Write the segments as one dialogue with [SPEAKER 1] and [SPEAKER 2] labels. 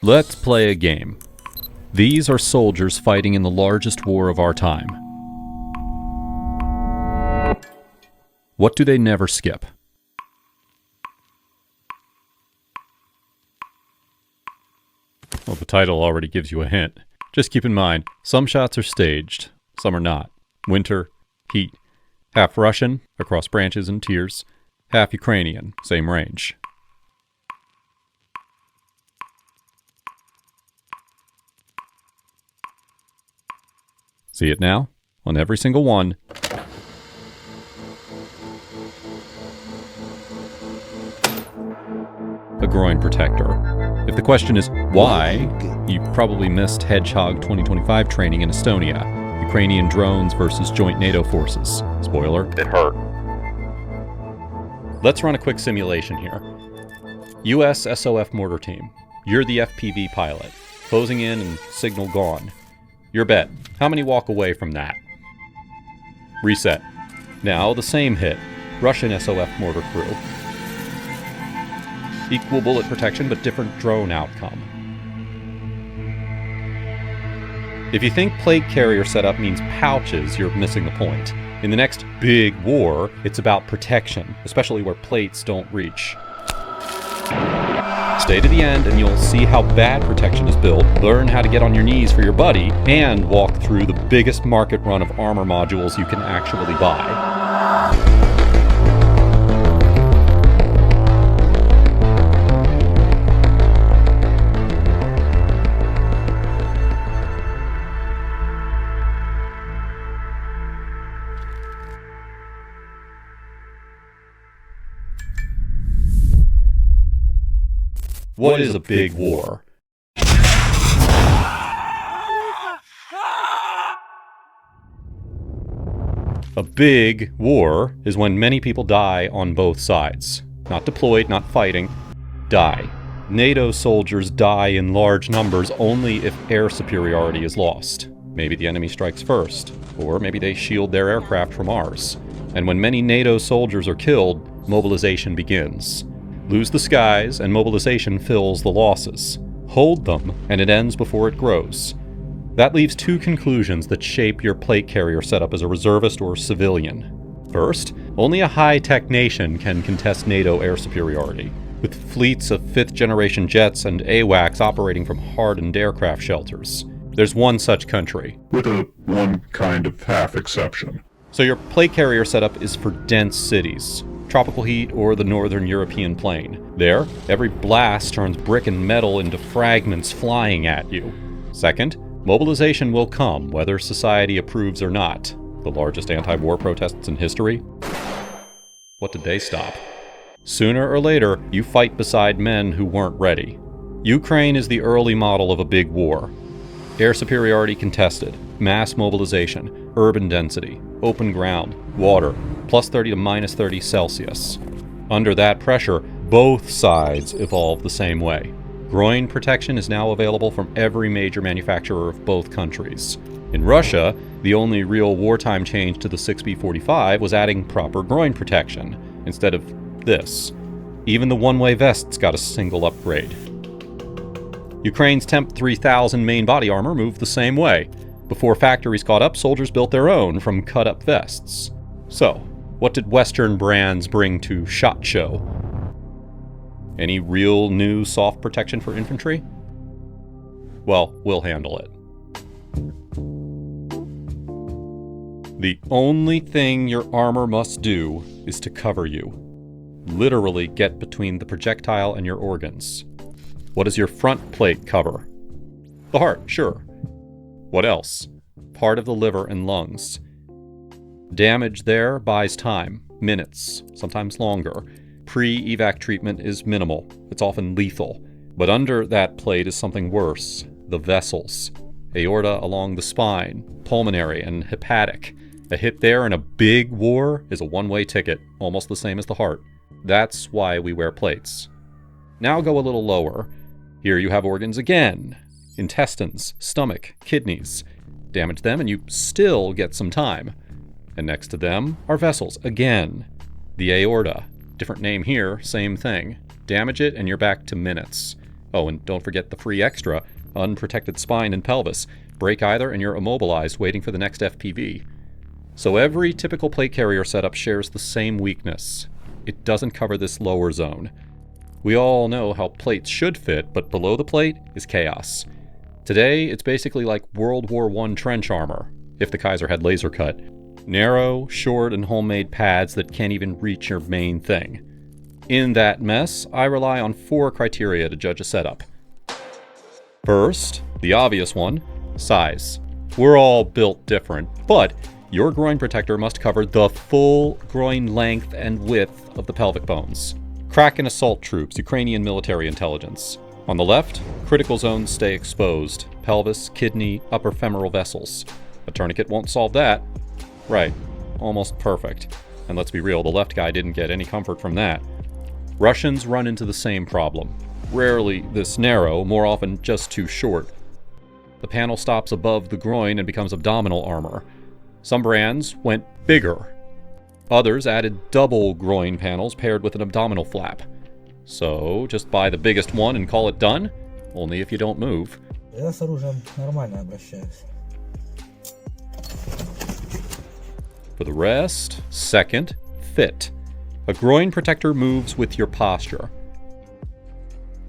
[SPEAKER 1] Let's play a game. These are soldiers fighting in the largest war of our time. What do they never skip? Well, the title already gives you a hint. Just keep in mind, some shots are staged, some are not. Winter, heat. Half Russian, across branches and tiers. Half Ukrainian, same range. See it now? On every single one. A groin protector. If the question is why, you probably missed Hedgehog 2025 training in Estonia. Ukrainian drones versus joint NATO forces. Spoiler, it hurt. Let's run a quick simulation here. US SOF mortar team. You're the FPV pilot. Closing in and signal gone. Your bet. How many walk away from that? Reset. Now the same hit. Russian SOF mortar crew. Equal bullet protection, but different drone outcome. If you think plate carrier setup means pouches, you're missing the point. In the next big war, it's about protection, especially where plates don't reach. Stay to the end and you'll see how bad protection is built, learn how to get on your knees for your buddy, and walk through the biggest market run of armor modules you can actually buy. What is a big war? A big war is when many people die on both sides. Not deployed, not fighting. Die. NATO soldiers die in large numbers only if air superiority is lost. Maybe the enemy strikes first, or maybe they shield their aircraft from ours. And when many NATO soldiers are killed, mobilization begins. Lose the skies, and mobilization fills the losses. Hold them, and it ends before it grows. That leaves two conclusions that shape your plate carrier setup as a reservist or civilian. First, only a high-tech nation can contest NATO air superiority, with fleets of 5th-generation jets and AWACS operating from hardened aircraft shelters. There's one such country.
[SPEAKER 2] With a one kind of half exception.
[SPEAKER 1] So your plate carrier setup is for dense cities. Tropical heat, or the northern European plain. There, every blast turns brick and metal into fragments flying at you. Second, mobilization will come, whether society approves or not. The largest anti-war protests in history? What did they stop? Sooner or later, you fight beside men who weren't ready. Ukraine is the early model of a big war. Air superiority contested, mass mobilization, urban density, open ground, water, plus 30 to minus 30 Celsius. Under that pressure, both sides evolve the same way. Groin protection is now available from every major manufacturer of both countries. In Russia, the only real wartime change to the 6B45 was adding proper groin protection, instead of this. Even the one-way vests got a single upgrade. Ukraine's Temp 3000 main body armor moved the same way. Before factories caught up, soldiers built their own from cut-up vests. So, what did Western brands bring to SHOT Show? Any real new soft protection for infantry? Well, we'll handle it. The only thing your armor must do is to cover you. Literally get between the projectile and your organs. What does your front plate cover? The heart, sure. What else? Part of the liver and lungs. Damage there buys time, minutes, sometimes longer. Pre-evac treatment is minimal. It's often lethal. But under that plate is something worse, the vessels. Aorta along the spine, pulmonary and hepatic. A hit there in a big war is a one-way ticket, almost the same as the heart. That's why we wear plates. Now go a little lower. Here you have organs again. Intestines, stomach, kidneys. Damage them and you still get some time. And next to them are vessels, again. The aorta. Different name here, same thing. Damage it and you're back to minutes. Oh, and don't forget the free extra, unprotected spine and pelvis. Break either and you're immobilized waiting for the next FPV. So every typical plate carrier setup shares the same weakness. It doesn't cover this lower zone. We all know how plates should fit, but below the plate is chaos. Today, it's basically like World War I trench armor, if the Kaiser had laser cut. Narrow, short, and homemade pads that can't even reach your main thing. In that mess, I rely on 4 criteria to judge a setup. First, the obvious one, size. We're all built different, but your groin protector must cover the full groin length and width of the pelvic bones. Crack and assault troops, Ukrainian military intelligence. On the left, critical zones stay exposed. Pelvis, kidney, upper femoral vessels. A tourniquet won't solve that. Right, almost perfect. And let's be real, the left guy didn't get any comfort from that. Russians run into the same problem. Rarely this narrow, more often just too short. The panel stops above the groin and becomes abdominal armor. Some brands went bigger. Others added double groin panels paired with an abdominal flap. So, just buy the biggest one and call it done? Only if you don't move.
[SPEAKER 3] Я с оружием нормально обращаюсь.
[SPEAKER 1] For the rest, second, fit. A groin protector moves with your posture.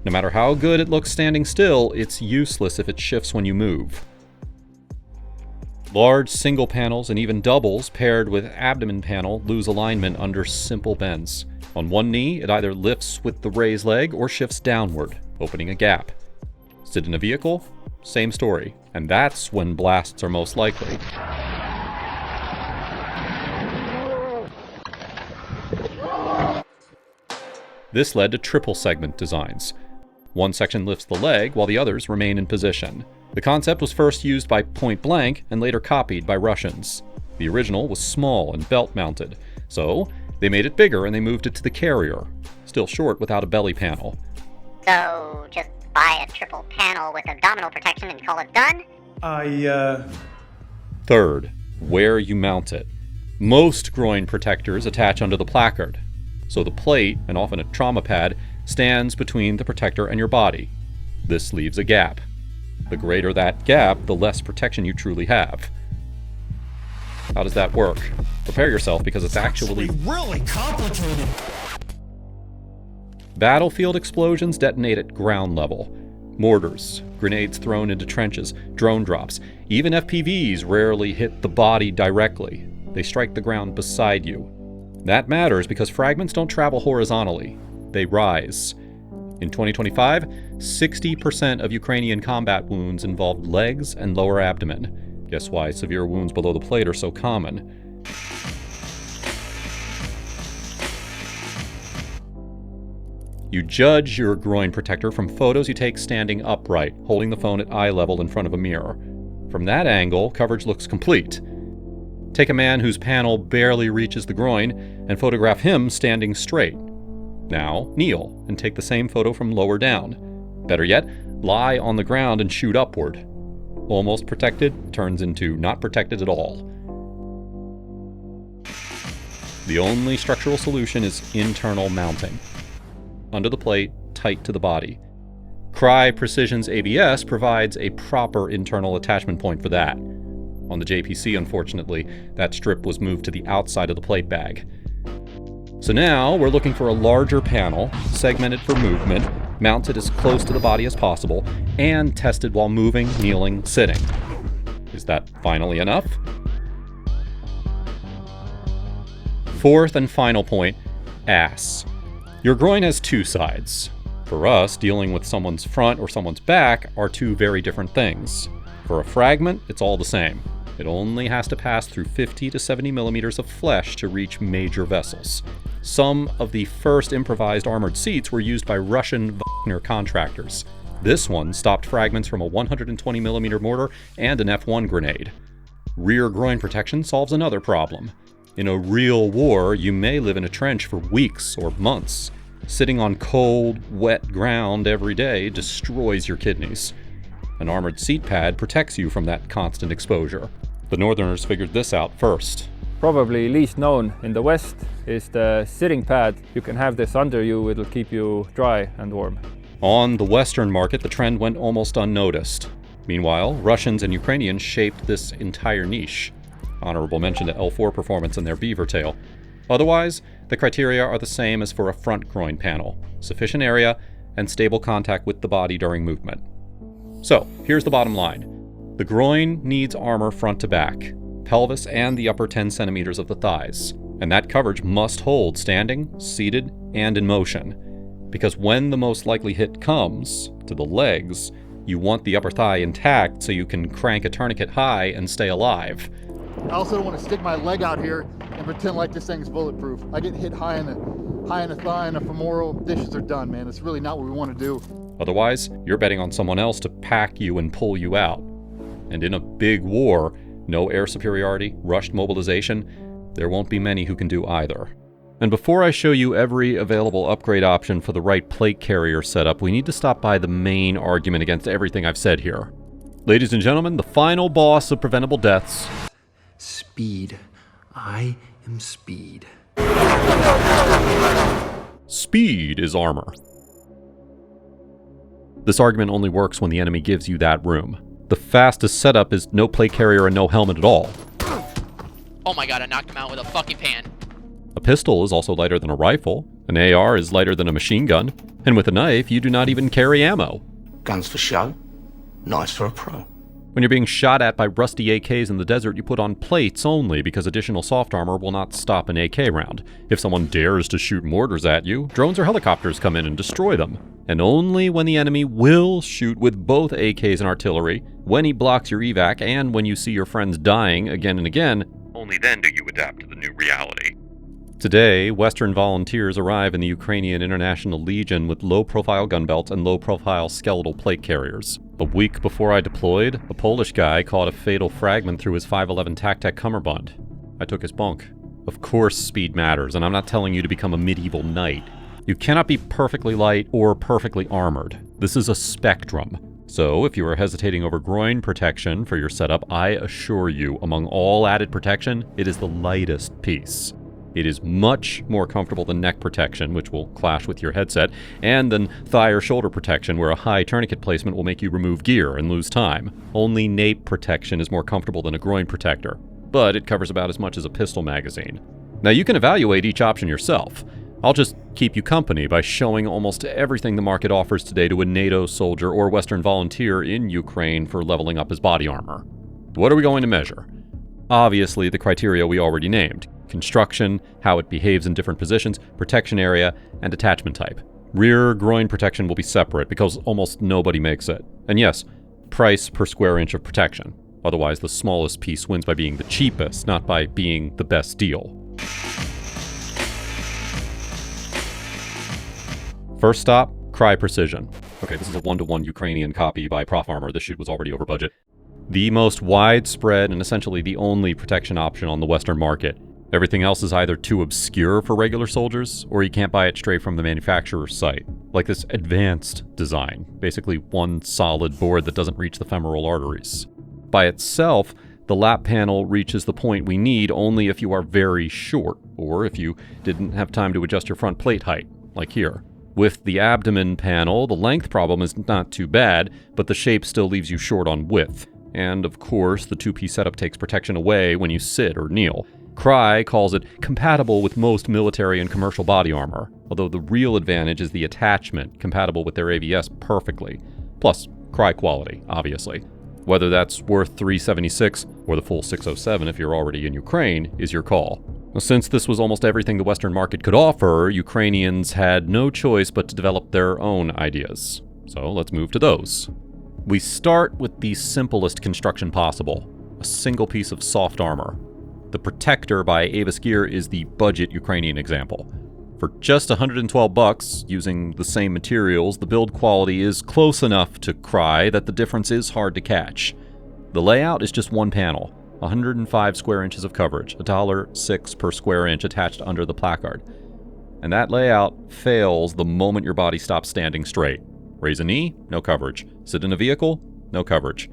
[SPEAKER 1] No matter how good it looks standing still, it's useless if it shifts when you move. Large single panels and even doubles paired with abdomen panel lose alignment under simple bends. On one knee, it either lifts with the raised leg or shifts downward, opening a gap. Sit in a vehicle? Same story, and that's when blasts are most likely. This led to triple segment designs. One section lifts the leg while the others remain in position. The concept was first used by Point Blank and later copied by Russians. The original was small and belt-mounted, so they made it bigger and they moved it to the carrier, still short without a belly panel.
[SPEAKER 4] So, just buy a triple panel with abdominal protection and call it done?
[SPEAKER 1] Third, where you mount it. Most groin protectors attach under the placard, so the plate, and often a trauma pad, stands between the protector and your body. This leaves a gap. The greater that gap, the less protection you truly have. How does that work? Prepare yourself because it's actually
[SPEAKER 5] really complicated.
[SPEAKER 1] Battlefield explosions detonate at ground level. Mortars, grenades thrown into trenches, drone drops, even FPVs rarely hit the body directly. They strike the ground beside you. That matters because fragments don't travel horizontally. They rise. In 2025, 60% of Ukrainian combat wounds involved legs and lower abdomen. Guess why severe wounds below the plate are so common. You judge your groin protector from photos you take standing upright, holding the phone at eye level in front of a mirror. From that angle, coverage looks complete. Take a man whose panel barely reaches the groin and photograph him standing straight. Now, kneel and take the same photo from lower down. Better yet, lie on the ground and shoot upward. Almost protected turns into not protected at all. The only structural solution is internal mounting. Under the plate, tight to the body. Crye Precision's ABS provides a proper internal attachment point for that. On the JPC, unfortunately, that strip was moved to the outside of the plate bag. So now we're looking for a larger panel, segmented for movement, mounted as close to the body as possible, and tested while moving, kneeling, sitting. Is that finally enough? Fourth and final point, ass. Your groin has two sides. For us, dealing with someone's front or someone's back are two very different things. For a fragment, it's all the same. It only has to pass through 50 to 70 millimeters of flesh to reach major vessels. Some of the first improvised armored seats were used by Russian Wagner contractors. This one stopped fragments from a 120 millimeter mortar and an F1 grenade. Rear groin protection solves another problem. In a real war, you may live in a trench for weeks or months. Sitting on cold, wet ground every day destroys your kidneys. An armored seat pad protects you from that constant exposure. The Northerners figured this out first.
[SPEAKER 6] Probably least known in the West is the sitting pad. You can have this under you, it'll keep you dry and warm.
[SPEAKER 1] On the Western market, the trend went almost unnoticed. Meanwhile, Russians and Ukrainians shaped this entire niche. Honorable mention to L4 Performance and their beaver tail. Otherwise, the criteria are the same as for a front groin panel: sufficient area and stable contact with the body during movement. So, here's the bottom line. The groin needs armor front to back, pelvis and the upper 10 centimeters of the thighs, and that coverage must hold standing, seated, and in motion. Because when the most likely hit comes, to the legs, you want the upper thigh intact so you can crank a tourniquet high and stay alive.
[SPEAKER 5] I also don't want to stick my leg out here and pretend like this thing's bulletproof. I get hit high in the thigh and the femoral, dishes are done, man. It's really not what we want to do.
[SPEAKER 1] Otherwise, you're betting on someone else to pack you and pull you out. And in a big war, no air superiority, rushed mobilization, there won't be many who can do either. And before I show you every available upgrade option for the right plate carrier setup, we need to stop by the main argument against everything I've said here. Ladies and gentlemen, the final boss of preventable deaths.
[SPEAKER 7] Speed. I am speed.
[SPEAKER 1] Speed is armor. This argument only works when the enemy gives you that room. The fastest setup is no plate carrier and no helmet at all.
[SPEAKER 8] Oh my god, I knocked him out with a fucking pan.
[SPEAKER 1] A pistol is also lighter than a rifle, an AR is lighter than a machine gun, and with a knife you do not even carry ammo.
[SPEAKER 7] Guns for show, knives for a pro.
[SPEAKER 1] When you're being shot at by rusty AKs in the desert, you put on plates only because additional soft armor will not stop an AK round. If someone dares to shoot mortars at you, drones or helicopters come in and destroy them. And only when the enemy will shoot with both AKs and artillery, when he blocks your evac, and when you see your friends dying again and again, only then do you adapt to the new reality. Today, Western volunteers arrive in the Ukrainian International Legion with low-profile gun belts and low-profile skeletal plate carriers. A week before I deployed, a Polish guy caught a fatal fragment through his 5.11 TAC cummerbund. I took his bunk. Of course speed matters, and I'm not telling you to become a medieval knight. You cannot be perfectly light or perfectly armored. This is a spectrum. So, if you are hesitating over groin protection for your setup, I assure you, among all added protection, it is the lightest piece. It is much more comfortable than neck protection, which will clash with your headset, and than thigh or shoulder protection, where a high tourniquet placement will make you remove gear and lose time. Only nape protection is more comfortable than a groin protector, but it covers about as much as a pistol magazine. Now you can evaluate each option yourself. I'll just keep you company by showing almost everything the market offers today to a NATO soldier or Western volunteer in Ukraine for leveling up his body armor. What are we going to measure? Obviously, the criteria we already named. Construction, how it behaves in different positions, protection area, and attachment type. Rear groin protection will be separate because almost nobody makes it. And yes, price per square inch of protection. Otherwise, the smallest piece wins by being the cheapest, not by being the best deal. First stop, Crye Precision. Okay, this is a 1-to-1 Ukrainian copy by ProfArmor. This shit was already over budget. The most widespread and essentially the only protection option on the Western market. Everything else is either too obscure for regular soldiers, or you can't buy it straight from the manufacturer's site. Like this advanced design, basically one solid board that doesn't reach the femoral arteries. By itself, the lap panel reaches the point we need only if you are very short, or if you didn't have time to adjust your front plate height, like here. With the abdomen panel, the length problem is not too bad, but the shape still leaves you short on width. And of course, the two-piece setup takes protection away when you sit or kneel. Crye calls it compatible with most military and commercial body armor, although the real advantage is the attachment, compatible with their AVS perfectly. Plus, Crye quality, obviously. Whether that's worth $376 or the full $607 if you're already in Ukraine is your call. Since this was almost everything the Western market could offer, Ukrainians had no choice but to develop their own ideas. So let's move to those. We start with the simplest construction possible, a single piece of soft armor. The Protector by AVIS Gear is the budget Ukrainian example. For just $112, using the same materials, the build quality is close enough to Crye that the difference is hard to catch. The layout is just one panel, 105 square inches of coverage, $1.06 per square inch attached under the placard. And that layout fails the moment your body stops standing straight. Raise a knee, no coverage. Sit in a vehicle, no coverage.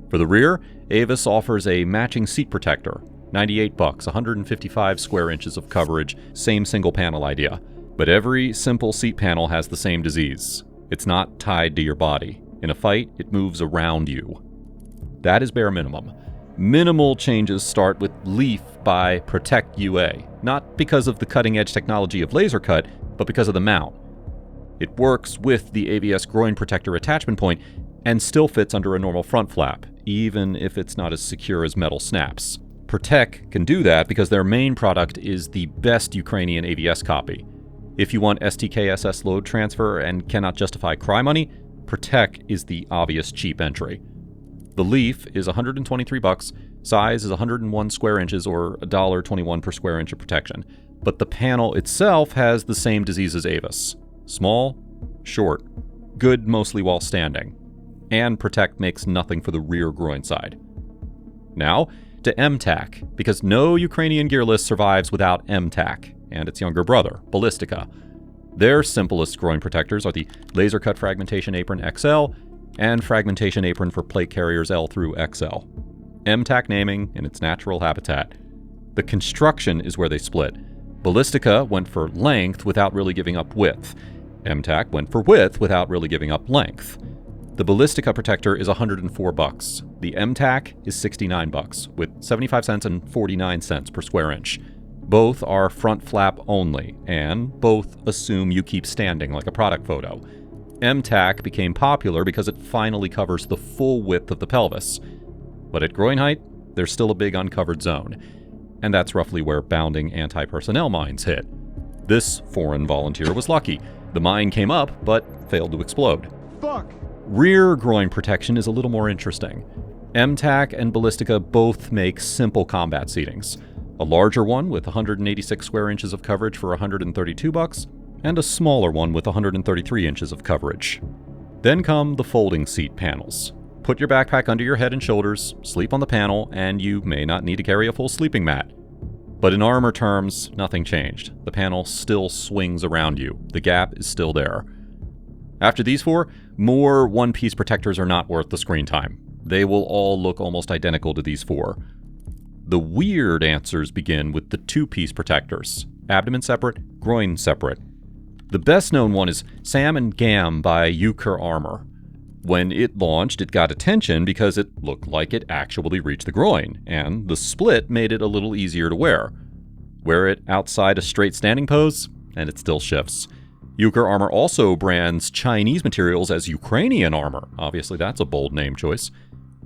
[SPEAKER 1] For the rear, AVIS offers a matching seat protector, $98, 155 square inches of coverage, same single panel idea. But every simple seat panel has the same disease. It's not tied to your body. In a fight, it moves around you. That is bare minimum. Minimal changes start with LEAF by ProtecUA, not because of the cutting-edge technology of laser cut, but because of the mount. It works with the AVS groin protector attachment point and still fits under a normal front flap, even if it's not as secure as metal snaps. Protec can do that because their main product is the best Ukrainian AVS copy. If you want STKSS load transfer and cannot justify Crye money, Protec is the obvious cheap entry. The LEAF is $123, size is 101 square inches or $1.21 per square inch of protection, but the panel itself has the same disease as AVIS. Small, short, good mostly while standing, and Protec makes nothing for the rear groin side. Now, to M-Tac, because no Ukrainian gear list survives without M-Tac, and its younger brother, Ballistica. Their simplest groin protectors are the Laser Cut Fragmentation Apron XL and Fragmentation Apron for Plate Carriers L through XL. M-Tac naming in its natural habitat. The construction is where they split. Ballistica went for length without really giving up width. M-Tac went for width without really giving up length. The Ballistica protector is $104. The M-Tac is $69, with 75 cents and 49 cents per square inch. Both are front flap only, and both assume you keep standing like a product photo. M-Tac became popular because it finally covers the full width of the pelvis. But at groin height, there's still a big uncovered zone. And that's roughly where bounding anti-personnel mines hit. This foreign volunteer was lucky. The mine came up, but failed to explode.
[SPEAKER 5] Fuck!
[SPEAKER 1] Rear groin protection is a little more interesting. M-Tac and Ballistica both make simple combat seatings. A larger one with 186 square inches of coverage for $132, and a smaller one with 133 inches of coverage. Then come the folding seat panels. Put your backpack under your head and shoulders, sleep on the panel, and you may not need to carry a full sleeping mat. But in armor terms, nothing changed. The panel still swings around you. The gap is still there. After these four, more one-piece protectors are not worth the screen time. They will all look almost identical to these four. The weird answers begin with the two-piece protectors. Abdomen separate, groin separate. The best known one is SAM GAM by UkrArmor. When it launched, it got attention because it looked like it actually reached the groin, and the split made it a little easier to wear. Wear it outside a straight standing pose, and it still shifts. UkrArmor also brands Chinese materials as Ukrainian armor. Obviously, that's a bold name choice.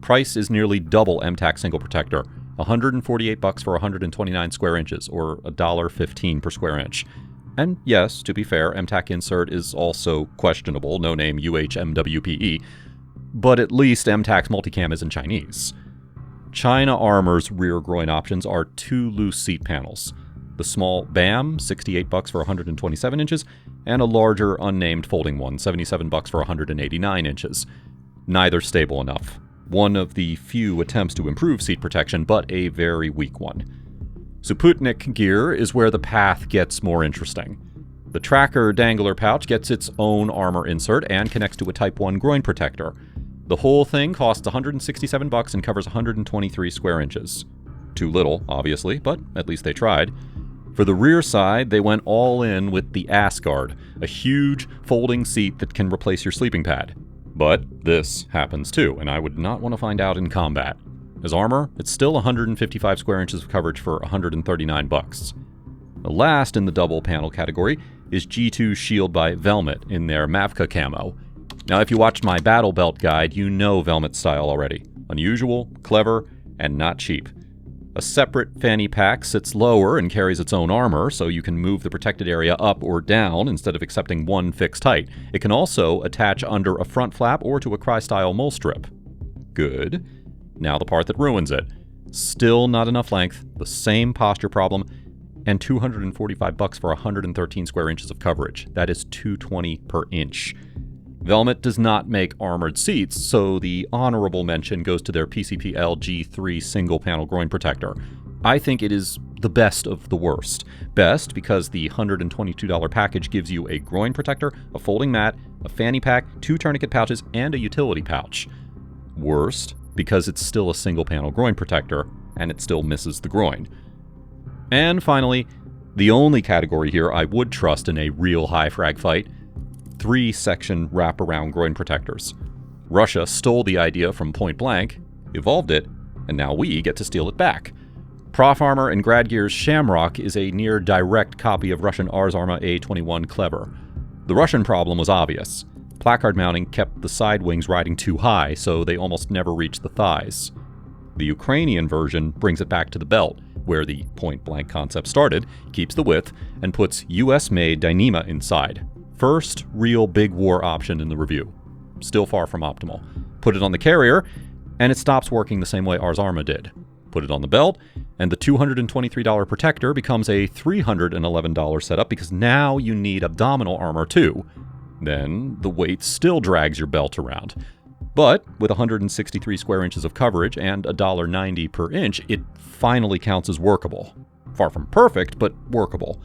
[SPEAKER 1] Price is nearly double M-Tac single protector, $148 for 129 square inches, or $1.15 per square inch. And yes, to be fair, M-Tac insert is also questionable, no name UHMWPE, but at least M-Tac's multicam is in Chinese. China Armor's rear groin options are two loose seat panels. The small BAM, $68 for 127 inches, and a larger unnamed folding one, $77 for 189 inches. Neither stable enough. One of the few attempts to improve seat protection, but a very weak one. Suputnyk gear is where the path gets more interesting. The tracker dangler pouch gets its own armor insert and connects to a Type 1 groin protector. The whole thing costs $167 and covers 123 square inches. Too little, obviously, but at least they tried. For the rear side, they went all in with the ass guard, a huge folding seat that can replace your sleeping pad. But this happens too, and I would not want to find out in combat. As armor, it's still 155 square inches of coverage for $139. The last in the double panel category is G2-Shield by Velmet in their Mavka camo. Now, if you watched my battle belt guide, you know Velmet's style already. Unusual, clever, and not cheap. A separate fanny pack sits lower and carries its own armor, so you can move the protected area up or down instead of accepting one fixed height. It can also attach under a front flap or to a Crye-style mole strip. Good. Now the part that ruins it. Still not enough length, the same posture problem, and $245 for 113 square inches of coverage. That is $220 per inch. Velmet does not make armored seats, so the honorable mention goes to their PCPL G3 single panel groin protector. I think it is the best of the worst. Best because the $122 package gives you a groin protector, a folding mat, a fanny pack, 2 tourniquet pouches, and a utility pouch. Worst because it's still a single panel groin protector, and it still misses the groin. And finally, the only category here I would trust in a real high frag fight, 3-section wraparound groin protectors. Russia stole the idea from Point Blank, evolved it, and now we get to steal it back. ProfArmor and GradGear's Shamrok is a near direct copy of Russian ARMA A21 Clever. The Russian problem was obvious. Placard mounting kept the side wings riding too high, so they almost never reached the thighs. The Ukrainian version brings it back to the belt, where the point-blank concept started, keeps the width, and puts US-made Dyneema inside. First real big war option in the review. Still far from optimal. Put it on the carrier, and it stops working the same way Ars Arma did. Put it on the belt, and the $223 protector becomes a $311 setup because now you need abdominal armor too. Then the weight still drags your belt around. But with 163 square inches of coverage and $1.90 per inch, it finally counts as workable. Far from perfect, but workable.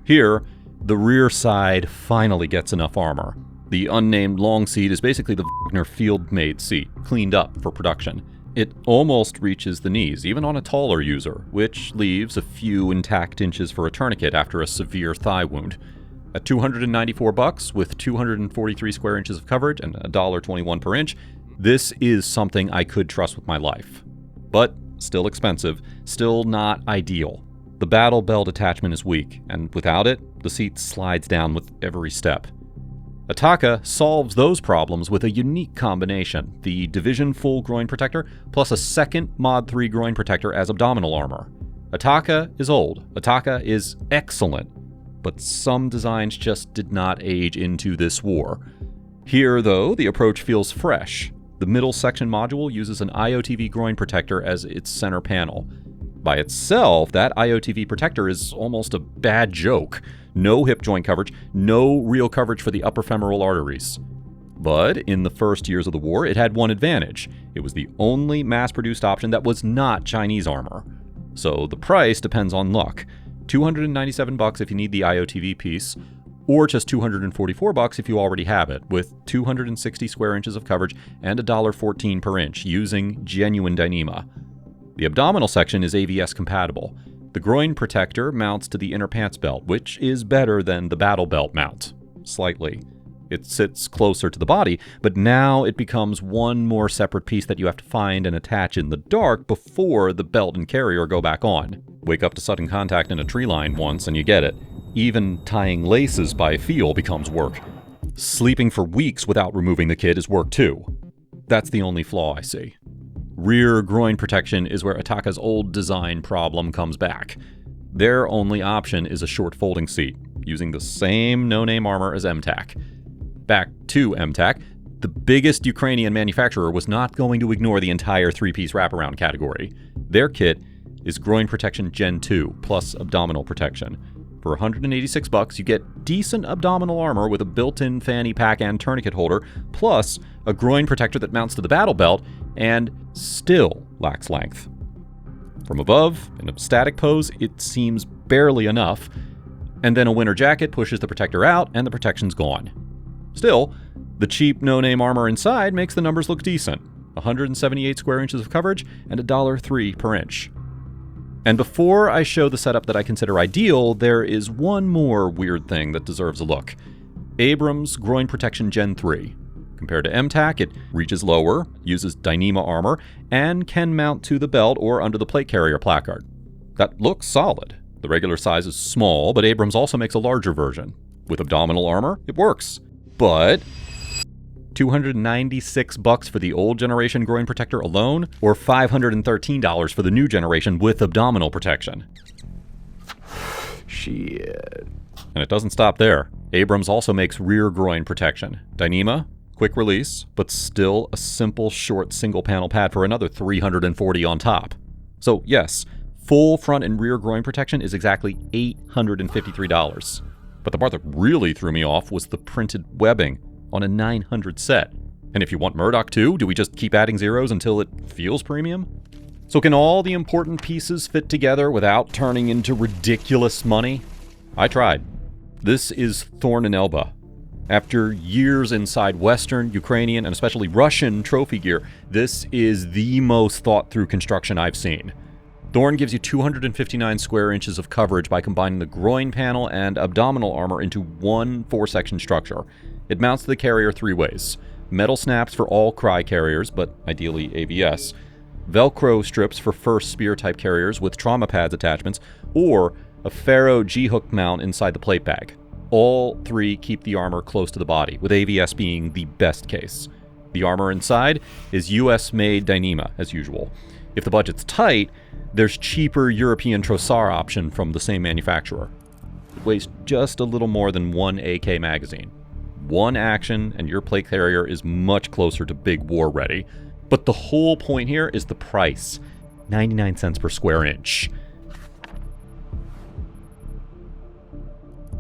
[SPEAKER 1] Here, the rear side finally gets enough armor. The unnamed long seat is basically the Wagner field-made seat, cleaned up for production. It almost reaches the knees, even on a taller user, which leaves a few intact inches for a tourniquet after a severe thigh wound. At $294 with 243 square inches of coverage and $1.21 per inch, this is something I could trust with my life. But still expensive, still not ideal. The battle belt attachment is weak, and without it, the seat slides down with every step. ATAKA solves those problems with a unique combination, the Division full groin protector plus a second Mod 3 groin protector as abdominal armor. ATAKA is old, ATAKA is excellent, but some designs just did not age into this war. Here, though, the approach feels fresh. The middle section module uses an IOTV groin protector as its center panel. By itself, that IOTV protector is almost a bad joke. No hip joint coverage, no real coverage for the upper femoral arteries. But in the first years of the war, it had one advantage. It was the only mass-produced option that was not Chinese armor. So the price depends on luck. $297 if you need the IOTV piece, or just $244 if you already have it, with 260 square inches of coverage and $1.14 per inch, using genuine Dyneema. The abdominal section is AVS compatible. The groin protector mounts to the inner pants belt, which is better than the battle belt mount, slightly. It sits closer to the body, but now it becomes one more separate piece that you have to find and attach in the dark before the belt and carrier go back on. Wake up to sudden contact in a tree line once and you get it. Even tying laces by feel becomes work. Sleeping for weeks without removing the kit is work too. That's the only flaw I see. Rear groin protection is where ATAKA's old design problem comes back. Their only option is a short folding seat, using the same no-name armor as M-Tac. Back to M-Tac, the biggest Ukrainian manufacturer was not going to ignore the entire 3-piece wraparound category. Their kit is Groin Protection Gen.II plus abdominal protection. For $186, you get decent abdominal armor with a built-in fanny pack and tourniquet holder, plus a groin protector that mounts to the battle belt, and still lacks length. From above, in a static pose, it seems barely enough, and then a winter jacket pushes the protector out and the protection's gone. Still, the cheap no-name armor inside makes the numbers look decent. 178 square inches of coverage and $1.03 per inch. And before I show the setup that I consider ideal, there is one more weird thing that deserves a look. Abrams Groin Protection Gen.3. Compared to M-Tac, it reaches lower, uses Dyneema armor, and can mount to the belt or under the plate carrier placard. That looks solid. The regular size is small, but Abrams also makes a larger version. With abdominal armor, it works. But $296 for the old generation groin protector alone, or $513 for the new generation with abdominal protection.
[SPEAKER 6] Shit.
[SPEAKER 1] And it doesn't stop there. Abrams also makes rear groin protection. Dyneema, quick release, but still a simple short single panel pad for another $340 on top. So yes, full front and rear groin protection is exactly $853. But the part that really threw me off was the printed webbing on a 900 set. And if you want Murdoch too, do we just keep adding zeros until it feels premium? So can all the important pieces fit together without turning into ridiculous money? I tried. This is Thorn Elba. After years inside Western, Ukrainian, and especially Russian trophy gear, this is the most thought-through construction I've seen. Thorn gives you 259 square inches of coverage by combining the groin panel and abdominal armor into one 4-section structure. It mounts to the carrier 3 ways. Metal snaps for all Crye carriers, but ideally AVS. Velcro strips for first spear-type carriers with trauma pads attachments, or a ferro G-hook mount inside the plate bag. All 3 keep the armor close to the body, with AVS being the best case. The armor inside is US-made Dyneema, as usual. If the budget's tight, there's cheaper European Trosar option from the same manufacturer. It weighs just a little more than 1 AK magazine. 1 action and your plate carrier is much closer to big war ready. But the whole point here is the price. 99 cents per square inch.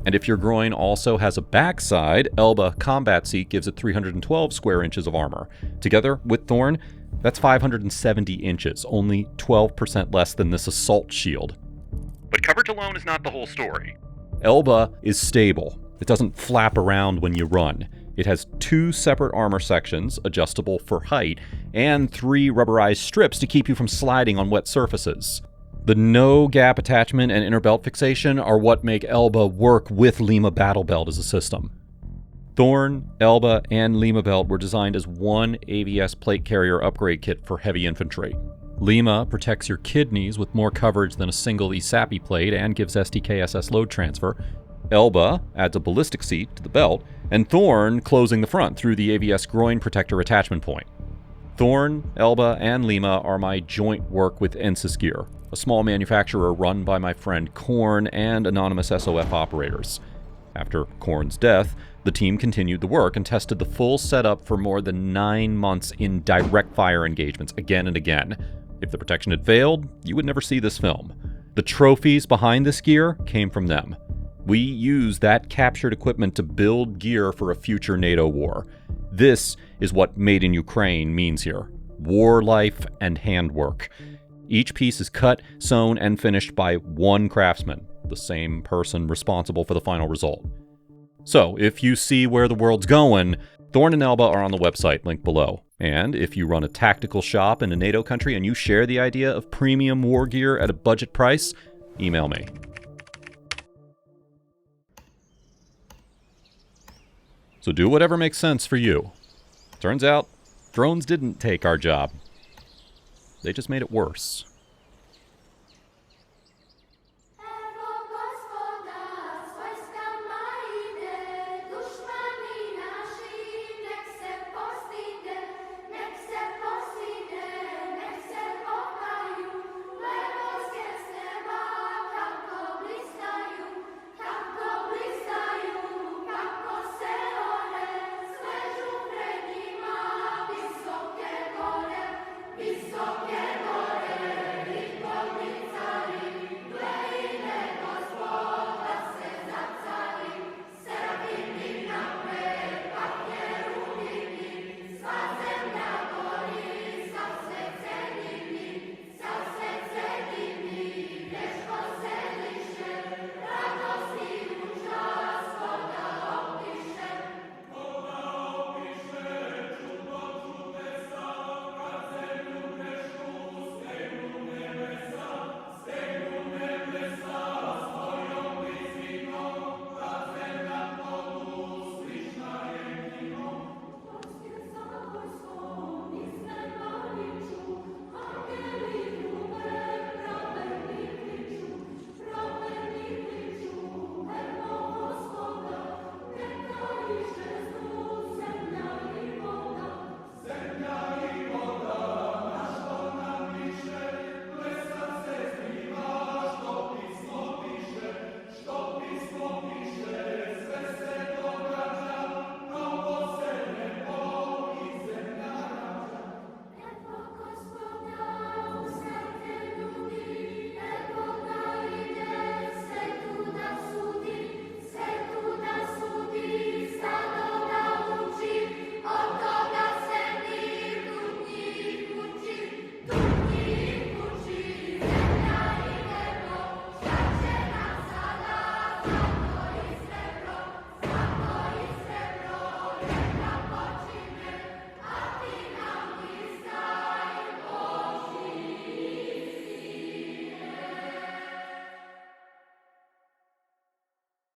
[SPEAKER 1] And if your groin also has a backside, Elba Combat Seat gives it 312 square inches of armor. Together with Thorn, that's 570 inches, only 12% less than this assault shield. But coverage alone is not the whole story. Elba is stable. It doesn't flap around when you run. It has 2 separate armor sections, adjustable for height, and 3 rubberized strips to keep you from sliding on wet surfaces. The no-gap attachment and inner belt fixation are what make Elba work with Lima Battle Belt as a system. Thorn, Elba, and Lima Belt were designed as one AVS plate carrier upgrade kit for heavy infantry. Lima protects your kidneys with more coverage than a single ESAPI plate and gives STKSS load transfer. Elba adds a ballistic seat to the belt, and Thorn closing the front through the AVS groin protector attachment point. Thorn, Elba, and Lima are my joint work with ENSIS Gear, a small manufacturer run by my friend Korn and anonymous SOF operators. After Korn's death, the team continued the work and tested the full setup for more than 9 months in direct fire engagements again and again. If the protection had failed, you would never see this film. The trophies behind this gear came from them. We used that captured equipment to build gear for a future NATO war. This is what Made in Ukraine means here. War life and handwork. Each piece is cut, sewn, and finished by one craftsman, the same person responsible for the final result. So, if you see where the world's going, Thorn and Elba are on the website, linked below. And if you run a tactical shop in a NATO country and you share the idea of premium war gear at a budget price, email me. So do whatever makes sense for you. Turns out, drones didn't take our job. They just made it worse.